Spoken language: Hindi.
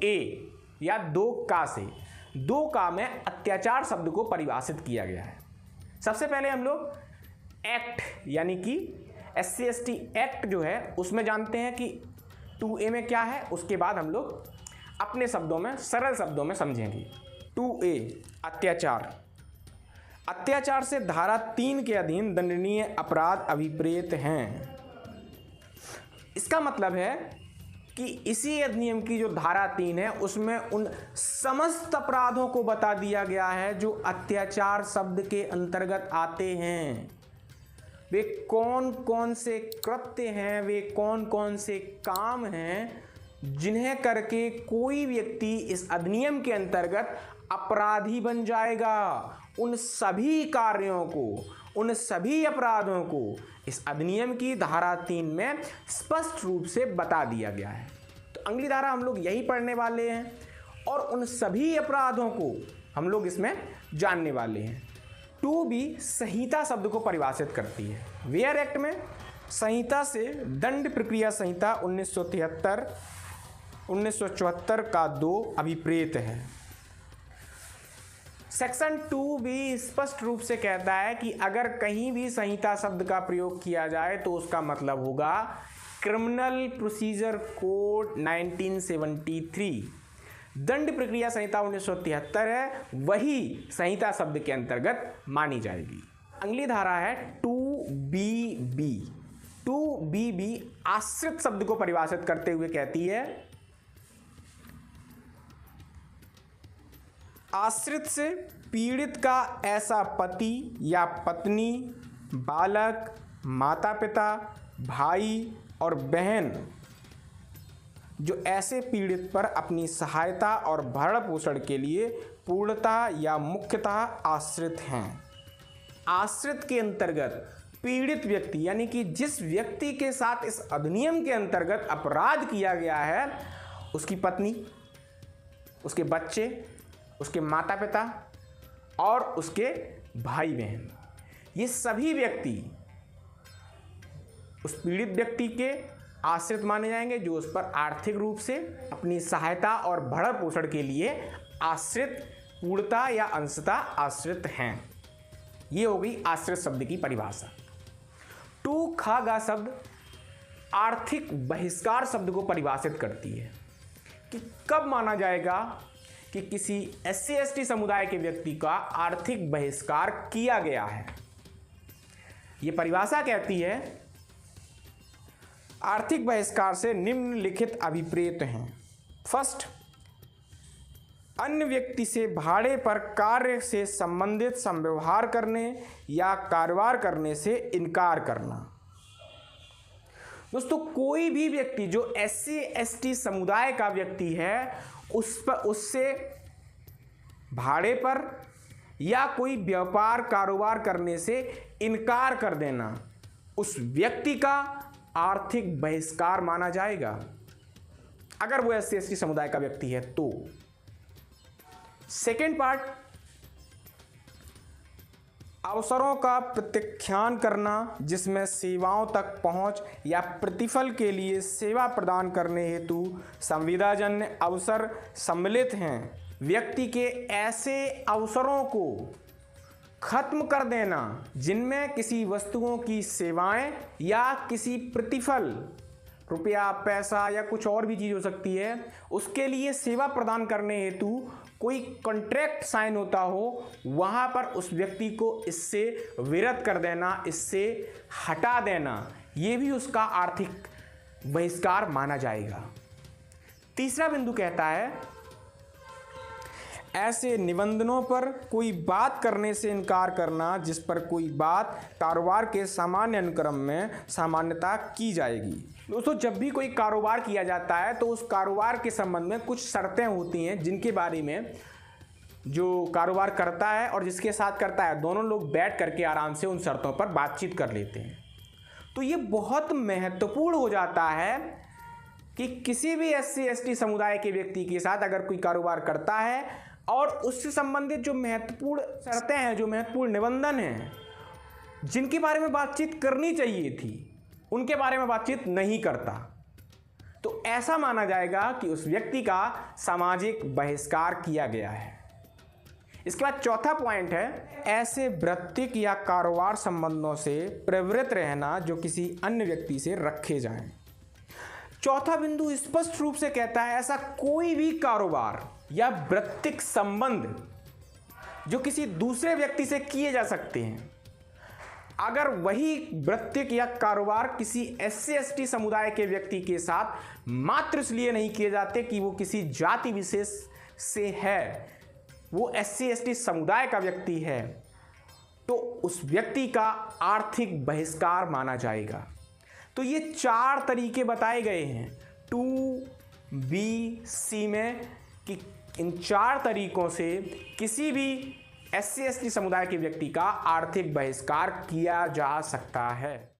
2A या 2 से 2 में अत्याचार शब्द को परिभाषित किया गया है। सबसे पहले हम लोग एक्ट यानी कि SC/ST एक्ट जो है उसमें जानते हैं कि 2A में क्या है, उसके बाद हम लोग अपने शब्दों में, सरल शब्दों में समझेंगे। 2A अत्याचार। अत्याचार से धारा 3 के अधीन दंडनीय अपराध अभिप्रेत हैं। इसका मतलब है कि इसी अधिनियम की जो धारा 3 है उसमें उन समस्त अपराधों को बता दिया गया है जो अत्याचार शब्द के अंतर्गत आते हैं। वे कौन कौन से कृत्य हैं, वे कौन कौन से काम हैं जिन्हें करके कोई व्यक्ति इस अधिनियम के अंतर्गत अपराधी बन जाएगा। उन सभी कार्यों को, उन सभी अपराधों को इस अधिनियम की धारा 3 में स्पष्ट रूप से बता दिया गया है। तो अगली धारा हम लोग यही पढ़ने वाले हैं और उन सभी अपराधों को हम लोग इसमें जानने वाले हैं। 2B संहिता शब्द को परिभाषित करती है। वेयर एक्ट में संहिता से दंड प्रक्रिया संहिता 1973 1974 का 2 अभिप्रेत है। सेक्शन 2B स्पष्ट रूप से कहता है कि अगर कहीं भी संहिता शब्द का प्रयोग किया जाए तो उसका मतलब होगा क्रिमिनल प्रोसीजर कोड 1973। दंड प्रक्रिया संहिता 1973 है, वही संहिता शब्द के अंतर्गत मानी जाएगी। अगली धारा है 2BB। 2BB आश्रित शब्द को परिभाषित करते हुए कहती है, आश्रित से पीड़ित का ऐसा पति या पत्नी, बालक, माता पिता, भाई और बहन जो ऐसे पीड़ित पर अपनी सहायता और भरण पोषण के लिए पूर्णतः या मुख्यतः आश्रित हैं। आश्रित के अंतर्गत पीड़ित व्यक्ति यानी कि जिस व्यक्ति के साथ इस अधिनियम के अंतर्गत अपराध किया गया है, उसकी पत्नी, उसके बच्चे, उसके माता पिता और उसके भाई बहन, ये सभी व्यक्ति उस पीड़ित व्यक्ति के आश्रित माने जाएंगे जो उस पर आर्थिक रूप से अपनी सहायता और भरण पोषण के लिए आश्रित, पूर्णतः या अंशतः आश्रित हैं। ये हो गई आश्रित शब्द की परिभाषा। 2 शब्द आर्थिक बहिष्कार शब्द को परिभाषित करती है कि कब माना जाएगा कि किसी SC/ST समुदाय के व्यक्ति का आर्थिक बहिष्कार किया गया है। यह परिभाषा कहती है, आर्थिक बहिष्कार से निम्नलिखित अभिप्रेत हैं। फर्स्ट, अन्य व्यक्ति से भाड़े पर कार्य से संबंधित संव्यवहार करने या कारोबार करने से इनकार करना। दोस्तों, कोई भी व्यक्ति जो SC/ST समुदाय का व्यक्ति है उससे भाड़े पर या कोई व्यापार कारोबार करने से इनकार कर देना उस व्यक्ति का आर्थिक बहिष्कार माना जाएगा, अगर वो SC/ST समुदाय का व्यक्ति है तो। सेकेंड पार्ट, अवसरों का प्रत्याख्यान करना जिसमें सेवाओं तक पहुंच या प्रतिफल के लिए सेवा प्रदान करने हेतु संविदाजन्य अवसर सम्मिलित हैं, व्यक्ति के ऐसे अवसरों को खत्म कर देना जिनमें किसी वस्तुओं की सेवाएं या किसी प्रतिफल, रुपया, पैसा या कुछ और भी चीज़ हो सकती है, उसके लिए सेवा प्रदान करने हेतु कोई कॉन्ट्रैक्ट साइन होता हो, वहाँ पर उस व्यक्ति को इससे विरत कर देना, इससे हटा देना, ये भी उसका आर्थिक बहिष्कार माना जाएगा। तीसरा बिंदु कहता है, ऐसे निबंधनों पर कोई बात करने से इनकार करना जिस पर कोई बात कारोबार के सामान्य अनुक्रम में सामान्यता की जाएगी। दोस्तों, जब भी कोई कारोबार किया जाता है तो उस कारोबार के संबंध में कुछ शर्तें होती हैं जिनके बारे में जो कारोबार करता है और जिसके साथ करता है, दोनों लोग बैठ करके आराम से उन शर्तों पर बातचीत कर लेते हैं। तो ये बहुत महत्वपूर्ण हो जाता है कि किसी भी SC/ST समुदाय के व्यक्ति के साथ अगर कोई कारोबार करता है और उससे संबंधित जो महत्वपूर्ण शर्तें हैं, जो महत्वपूर्ण निबंधन हैं, जिनके बारे में बातचीत करनी चाहिए थी, उनके बारे में बातचीत नहीं करता, तो ऐसा माना जाएगा कि उस व्यक्ति का सामाजिक बहिष्कार किया गया है। इसके बाद चौथा पॉइंट है ऐसे वृत्तिक या कारोबार संबंधों से प्रवृत्त रहना जो किसी अन्य व्यक्ति से रखे जाएं। चौथा बिंदु स्पष्ट रूप से कहता है ऐसा कोई भी कारोबार या वृत्तिक संबंध जो किसी दूसरे व्यक्ति से किए जा सकते हैं, अगर वही वृत्तिक या कारोबार किसी SC/ST समुदाय के व्यक्ति के साथ मात्र इसलिए नहीं किए जाते कि वो किसी जाति विशेष से है, वो SC/ST समुदाय का व्यक्ति है, तो उस व्यक्ति का आर्थिक बहिष्कार माना जाएगा। तो ये 4 तरीके बताए गए हैं 2B/C में कि इन 4 तरीकों से किसी भी SC/ST समुदाय के व्यक्ति का आर्थिक बहिष्कार किया जा सकता है।